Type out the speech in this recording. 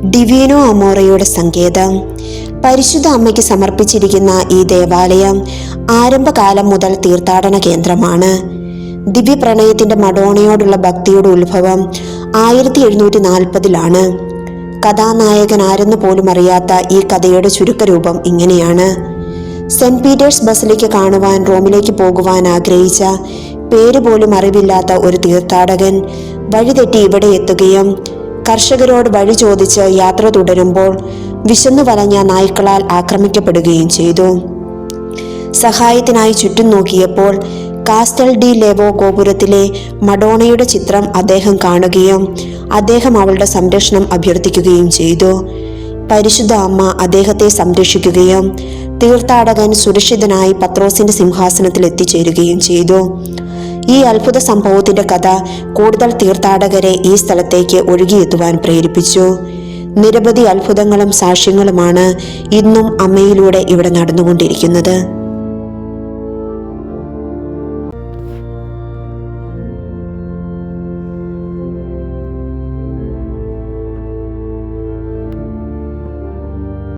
ഡിവീനോ അമോറയുടെ സങ്കേതം. പരിശുദ്ധ അമ്മയ്ക്ക് സമർപ്പിച്ചിരിക്കുന്ന ഈ ദേവാലയം ആരംഭകാലം മുതൽ തീർത്ഥാടന കേന്ദ്രമാണ്. ദിവ്യപ്രണയത്തിന്റെ മഡോണയോടുള്ള ഭക്തിയുടെ ഉത്ഭവം 1740-ലാണ്. കഥാനായകൻ ആരെന്ന് പോലും അറിയാത്ത ഈ കഥയുടെ ചുരുക്കരൂപം ഇങ്ങനെയാണ്. സെന്റ് പീറ്റേഴ്സ് ബസിലിക്ക കാണുവാൻ റോമിലേക്ക് പോകുവാൻ ആഗ്രഹിച്ച പേര് പോലും അറിവില്ലാത്ത ഒരു തീർത്ഥാടകൻ വഴിതെറ്റി ഇവിടെ എത്തുകയും കർഷകരോട് വഴി ചോദിച്ച് യാത്ര തുടരുമ്പോൾ വിശന്നു വലഞ്ഞ നായ്ക്കളാൽ ആക്രമിക്കപ്പെടുകയും ചെയ്തു. സഹായത്തിനായി ചുറ്റും നോക്കിയപ്പോൾ കാസ്റ്റൽ ഡി ലെവോ ഗോപുരത്തിലെ മഡോണയുടെ ചിത്രം അദ്ദേഹം കാണുകയും അദ്ദേഹം അവളുടെ സംരക്ഷണം അഭ്യർത്ഥിക്കുകയും ചെയ്തു. പരിശുദ്ധ അമ്മ അദ്ദേഹത്തെ സംരക്ഷിക്കുകയും തീർത്ഥാടകൻ സുരക്ഷിതനായി പത്രോസിന്റെ സിംഹാസനത്തിൽ എത്തിച്ചേരുകയും ചെയ്തു. ഈ അത്ഭുത സംഭവത്തിന്റെ കഥ കൂടുതൽ തീർത്ഥാടകരെ ഈ സ്ഥലത്തേക്ക് ഒഴുകിയെത്തുവാൻ പ്രേരിപ്പിച്ചു. നിരവധി അത്ഭുതങ്ങളും സാക്ഷ്യങ്ങളുമാണ് ഇന്നും അമ്മയിലൂടെ ഇവിടെ നടന്നുകൊണ്ടിരിക്കുന്നത്.